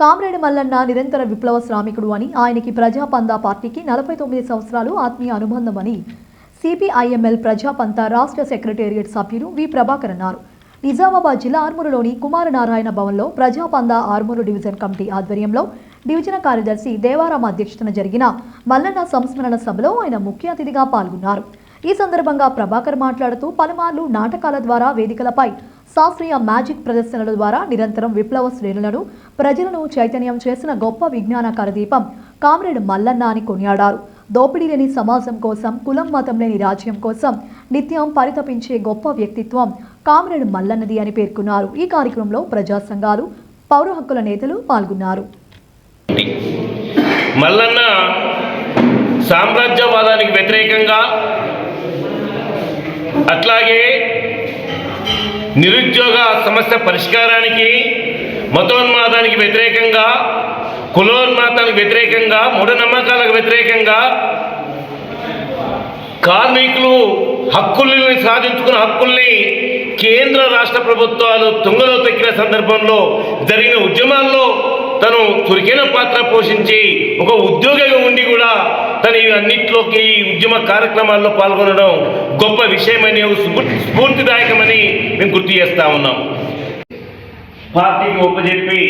Comrade Mallanna నిరంతర విప్లవ శ్రామికుడు అని, ఆయనకి ప్రజాపందా పార్టీకి 49 సంవత్సరాలు ఆత్మీయ అనుబంధమని సిపిఐఎంఎల్ ప్రజాపంతా రాష్ట్ర సెక్రటేరియట్ సభ్యులు వి ప్రభాకర్ అన్నారు. నిజామాబాద్ జిల్లా ఆర్మూరులోని కుమారనారాయణ భవన్లో ప్రజాపందా ఆర్మూరు డివిజన్ కమిటీ ఆధ్వర్యంలో డివిజన్ కార్యదర్శి దేవారాం అధ్యక్షతన జరిగిన మల్లన్న సంస్మరణ సభలో ఆయన ముఖ్య అతిథిగా పాల్గొన్నారు. ఈ సందర్భంగా ప్రభాకర్ మాట్లాడుతూ పలుమార్లు నాటకాల ద్వారా వేదికలపై శాస్త్రీయ మ్యాజిక్ ప్రదర్శనల ద్వారా నిరంతరం విప్లవ శ్రేణులను ప్రజలను చైతన్యం చేసిన గొప్ప విజ్ఞానకార దీపం కామ్రేడ్ మల్లన్న అని కొనియాడారు. దోపిడీ లేని సమాజం కోసం, కులం మతం లేని రాజ్యం కోసం నిత్యం పరితపించే గొప్ప వ్యక్తిత్వం కామ్రేడ్ మల్లన్నది అని పేర్కొన్నారు. ఈ కార్యక్రమంలో ప్రజా సంఘాలు, పౌర హక్కుల నేతలు పాల్గొన్నారు. మల్లన్న సామ్రాజ్యవాదానికి వ్యతిరేకంగా, అట్లాగే నిరుద్యోగ సమస్య పరిష్కారానికి, మతోన్మాదానికి వ్యతిరేకంగా, కులోన్మాదానికి వ్యతిరేకంగా, మూఢనమ్మకాలకు వ్యతిరేకంగా, కార్మికులు హక్కుల్ని సాధించుకున్న హక్కుల్ని కేంద్ర రాష్ట్ర ప్రభుత్వాలు తుంగలో తొక్కిన సందర్భంలో జరిగిన ఉద్యమాల్లో తను చురుకైన పాత్ర పోషించి ఒక ఉద్యోగిగా ఉండి కూడా తను అన్నింటిలోకి ఉద్యమ కార్యక్రమాల్లో పాల్గొనడం గొప్ప విషయమని, స్ఫూర్తిదాయకమని మేము గుర్తు చేస్తూ ఉన్నాం. పార్టీకి ఒప్పజెప్పి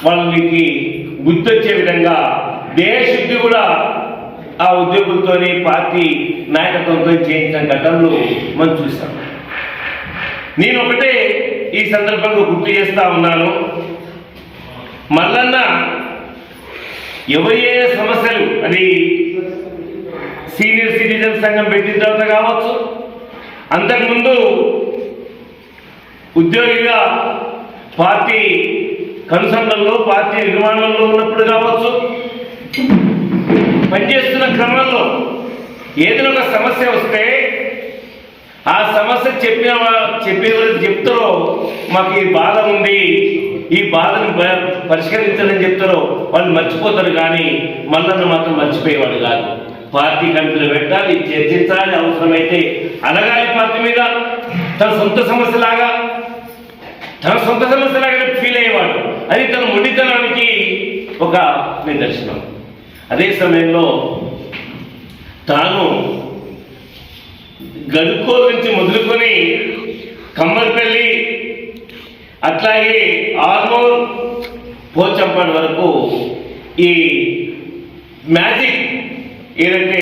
వాళ్ళకి గుర్తొచ్చే విధంగా దేశశుద్ధి కూడా ఆ ఉద్యోగులతో, పార్టీ నాయకత్వంతో చేయించిన ఘటనలు మనం చూసాం. నేను ఒకటే ఈ సందర్భంగా గుర్తు చేస్తూ ఉన్నాను. మల్లన్న ఎవరి సమస్యలు, అది సీనియర్ సిటిజన్ సంఘం పెట్టిన తర్వాత కావచ్చు, అంతకుముందు ఉద్యోగిగా పార్టీ కనుసంధంలో, పార్టీ నిర్మాణంలో ఉన్నప్పుడు కావచ్చు, పనిచేస్తున్న క్రమంలో ఏదైనా ఒక సమస్య వస్తే ఆ సమస్య చెప్పేవారు చెప్తారో మాకు ఈ బాధ ఉంది, ఈ బాధను పరిష్కరించాలని చెప్తారో వాళ్ళు మర్చిపోతారు. కానీ మల్లన్న మాత్రం మర్చిపోయేవాడు కాదు. పార్టీ కమిటీలు పెట్టాలి, చర్చించాలి, అవసరమైతే అడగాలి పార్టీ మీద. తన సొంత సమస్యలాగా ఫీల్ అయ్యేవాడు. అది తన మొండితనానికి ఒక నిదర్శనం. అదే సమయంలో తాను గడుకోలు నుంచి మొదలుకొని కమ్మర్పల్లి, అట్లాగే ఆర్మూర్, పోచంపాడు వరకు ఈ మ్యాజిక్ ఏదైతే